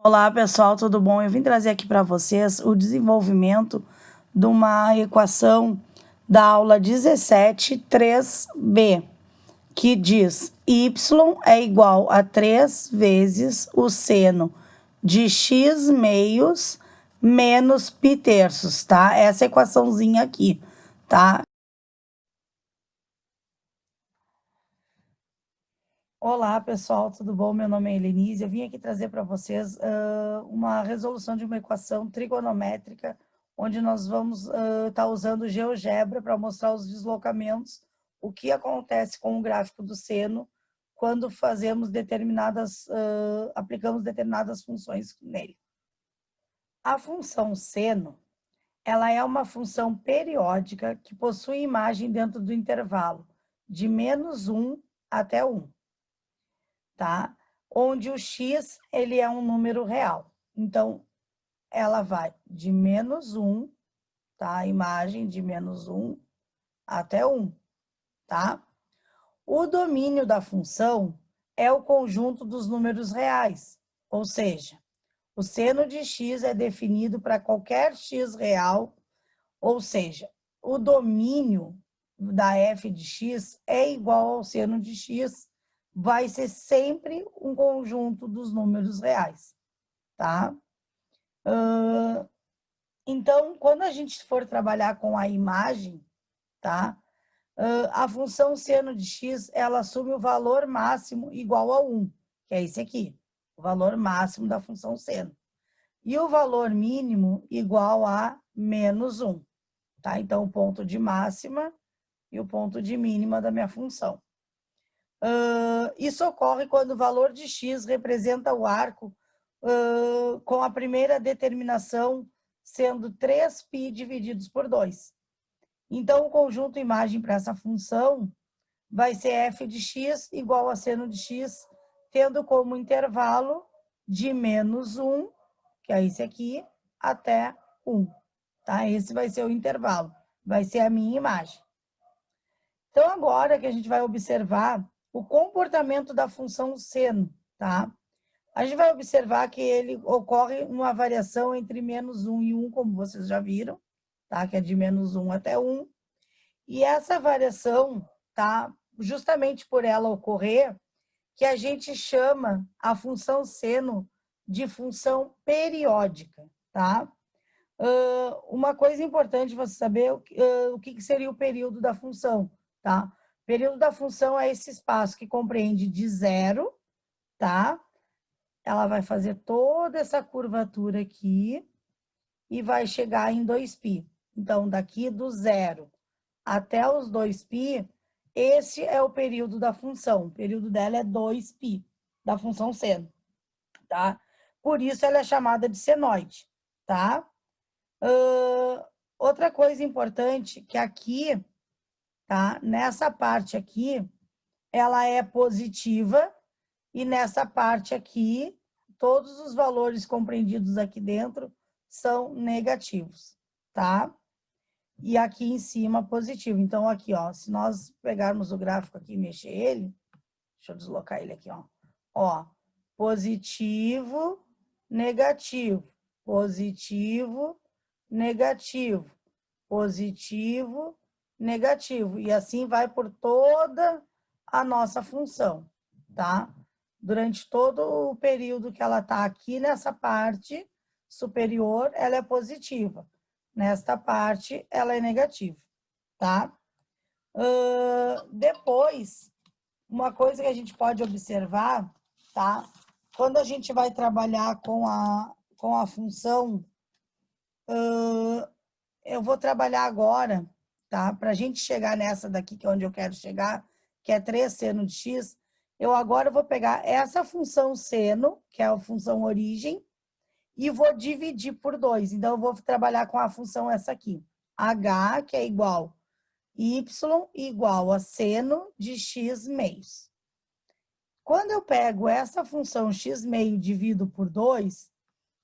Olá, pessoal, tudo bom? Eu vim trazer aqui para vocês o desenvolvimento de uma equação da aula 17, 3b, que diz y é igual a 3 vezes o seno de x meios menos π terços, tá? Essa equaçãozinha aqui, tá? Olá, pessoal, tudo bom? Meu nome é Helenise. Eu vim aqui trazer para vocês uma resolução de uma equação trigonométrica, onde nós vamos estar usando GeoGebra para mostrar os deslocamentos, o que acontece com o gráfico do seno quando aplicamos determinadas funções nele. A função seno, ela é uma função periódica que possui imagem dentro do intervalo de -1 até 1. Tá? Onde o x ele é um número real. Então, ela vai de -1, tá? A imagem de -1 até 1, tá? O domínio da função é o conjunto dos números reais, ou seja, o seno de x é definido para qualquer x real, ou seja, o domínio da f de x é igual ao seno de x, vai ser sempre um conjunto dos números reais, tá? Então, quando a gente for trabalhar com a imagem, tá? A função seno de x, ela assume o valor máximo igual a 1, que é esse aqui, o valor máximo da função seno. E o valor mínimo igual a -1, tá? Então, o ponto de máxima e o ponto de mínima da minha função. Isso ocorre quando o valor de x representa o arco com a primeira determinação sendo 3π divididos por 2. Então, o conjunto imagem para essa função vai ser f de x igual a seno de x, tendo como intervalo de -1, que é esse aqui, até 1. Tá? Esse vai ser o intervalo, vai ser a minha imagem. Então, agora que a gente vai observar o comportamento da função seno, tá? A gente vai observar que ele ocorre uma variação entre -1 e 1, como vocês já viram, tá? Que é de -1 até 1. E essa variação, tá? Justamente por ela ocorrer, que a gente chama a função seno de função periódica, tá? Uma coisa importante você saber o que seria o período da função, tá? O período da função é esse espaço que compreende de 0, tá? Ela vai fazer toda essa curvatura aqui e vai chegar em 2π. Então, daqui do 0 até os 2π, esse é o período da função. O período dela é 2π, da função seno, tá? Por isso ela é chamada de senoide, tá? Outra coisa importante, que aqui, tá? Nessa parte aqui, ela é positiva, e nessa parte aqui, todos os valores compreendidos aqui dentro são negativos, tá? E aqui em cima, positivo. Então, aqui, ó, se nós pegarmos o gráfico aqui e mexer ele, deixa eu deslocar ele aqui, ó. Ó, positivo, negativo, positivo, negativo, positivo, negativo. E assim vai por toda a nossa função, tá? Durante todo o período que ela está aqui nessa parte superior, ela é positiva. Nesta parte, ela é negativa, tá? Depois, uma coisa que a gente pode observar, tá? Quando a gente vai trabalhar com a função, eu vou trabalhar agora, tá? Para a gente chegar nessa daqui, que é onde eu quero chegar, que é 3 seno de x, eu agora vou pegar essa função seno, que é a função origem, e vou dividir por 2. Então, eu vou trabalhar com a função essa aqui. H, que é igual y, igual a seno de x meios. Quando eu pego essa função x meio e divido por 2,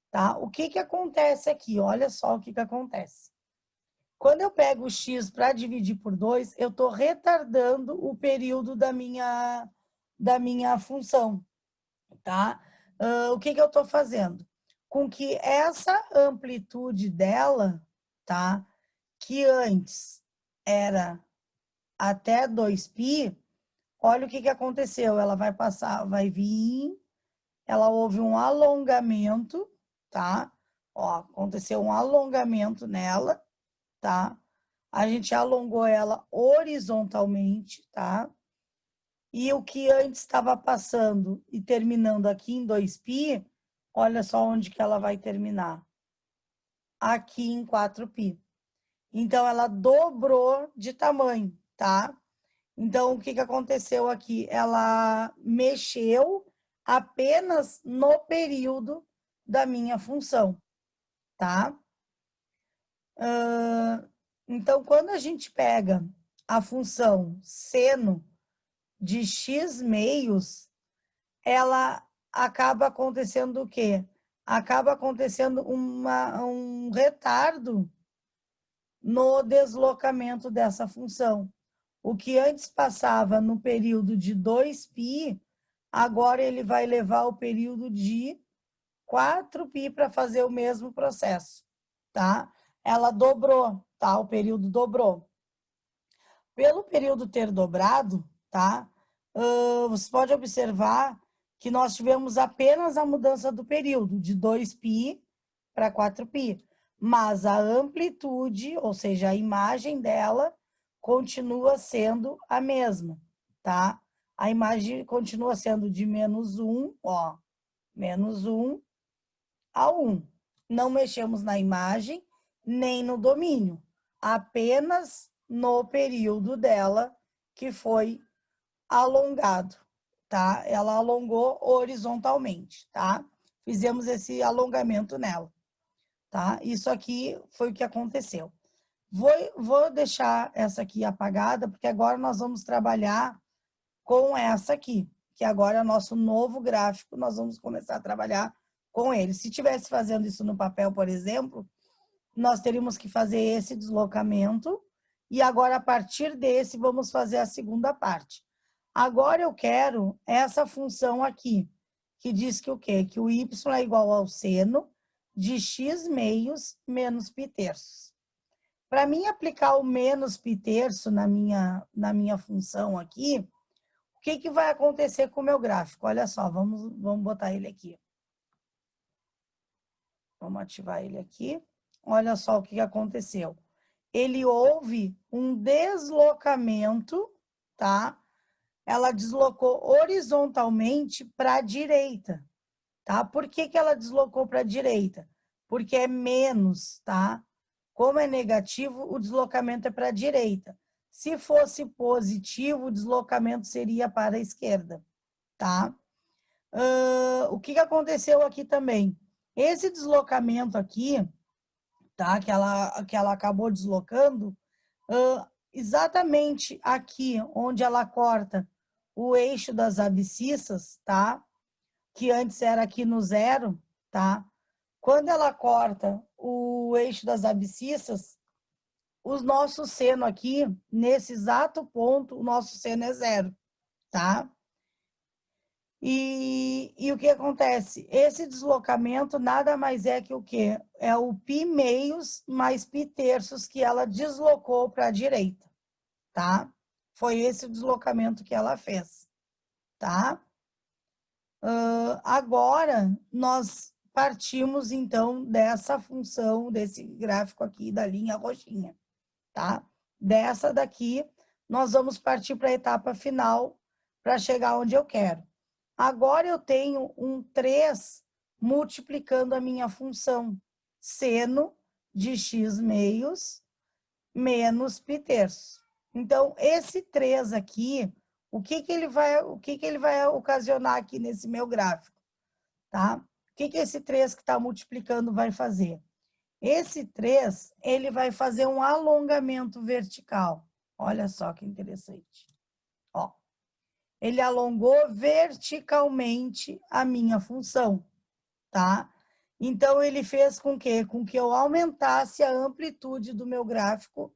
tá? O que acontece aqui? Olha só o que acontece. Quando eu pego o x para dividir por 2, eu estou retardando o período da minha função, tá? O que eu estou fazendo? com que essa amplitude dela, tá? Que antes era até 2π, olha o que aconteceu. Ela vai passar, vai vir, ela houve um alongamento, tá? Ó, aconteceu um alongamento nela, tá? A gente alongou ela horizontalmente, tá? E o que antes estava passando e terminando aqui em 2π, olha só onde que ela vai terminar. Aqui em 4π. Então, ela dobrou de tamanho, tá? Então, o que aconteceu aqui? Ela mexeu apenas no período da minha função, tá? Então, quando a gente pega a função seno de x meios, ela acaba acontecendo o quê? Acaba acontecendo um retardo no deslocamento dessa função. O que antes passava no período de 2π, agora ele vai levar o período de 4π para fazer o mesmo processo, tá? Ela dobrou, tá? O período dobrou. Pelo período ter dobrado, tá? Você pode observar que nós tivemos apenas a mudança do período, de 2π para 4π, mas a amplitude, ou seja, a imagem dela, continua sendo a mesma, tá? A imagem continua sendo de -1, ó, -1 a 1. Não mexemos na imagem, nem no domínio, apenas no período dela que foi alongado, tá? Ela alongou horizontalmente, tá? Fizemos esse alongamento nela, tá? Isso aqui foi o que aconteceu. Vou deixar essa aqui apagada, porque agora nós vamos trabalhar com essa aqui, que agora é o nosso novo gráfico, nós vamos começar a trabalhar com ele. Se tivesse fazendo isso no papel, por exemplo, nós teríamos que fazer esse deslocamento, e agora, a partir desse, vamos fazer a segunda parte. Agora eu quero essa função aqui, que diz que o quê? Que o y é igual ao seno de x meios menos π terços. Para mim aplicar o menos π terço na minha função aqui, o que vai acontecer com o meu gráfico? Olha só, vamos botar ele aqui. Vamos ativar ele aqui. Olha só o que aconteceu. Ele houve um deslocamento, tá? Ela deslocou horizontalmente para a direita, tá? Por que ela deslocou para a direita? Porque é menos, tá? Como é negativo, o deslocamento é para a direita. Se fosse positivo, o deslocamento seria para a esquerda, tá? O que aconteceu aqui também? Esse deslocamento aqui, tá? Que ela acabou deslocando, exatamente aqui onde ela corta o eixo das abscissas, tá? Que antes era aqui no 0, tá? Quando ela corta o eixo das abscissas, o nosso seno aqui, nesse exato ponto, o nosso seno é 0, tá? E o que acontece? Esse deslocamento nada mais é que o quê? É o π meios mais π terços que ela deslocou para a direita, tá? Foi esse o deslocamento que ela fez, tá? Agora, nós partimos, então, dessa função, desse gráfico aqui da linha roxinha, tá? Dessa daqui, nós vamos partir para a etapa final, para chegar onde eu quero. Agora, eu tenho um 3 multiplicando a minha função, seno de x meios menos π terços. Então, esse 3 aqui, o que ele vai ocasionar aqui nesse meu gráfico, tá? O que esse 3 que está multiplicando vai fazer? Esse 3, ele vai fazer um alongamento vertical. Olha só que interessante. Ó, ele alongou verticalmente a minha função, tá? Então, ele fez com que eu aumentasse a amplitude do meu gráfico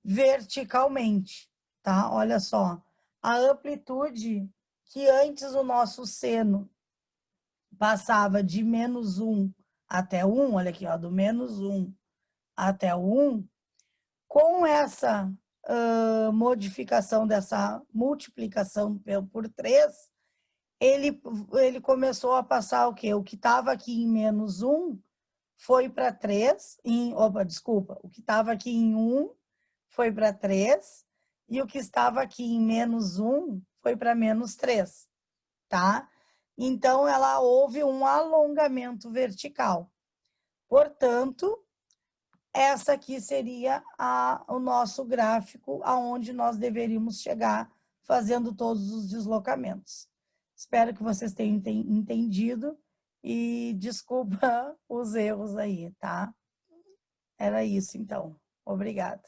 verticalmente, tá? Olha só, a amplitude que antes o nosso seno passava de -1 até o 1, olha aqui, ó, do menos 1 até o 1, com essa modificação dessa multiplicação por 3, ele começou a passar o quê? O que estava aqui em menos 1 foi para 3, desculpa, o que estava aqui em 1 foi para 3, e o que estava aqui em menos 1 foi para menos 3, tá? Então, houve um alongamento vertical. Portanto, essa aqui seria o nosso gráfico aonde nós deveríamos chegar fazendo todos os deslocamentos. Espero que vocês tenham entendido e desculpa os erros aí, tá? Era isso, então. Obrigada.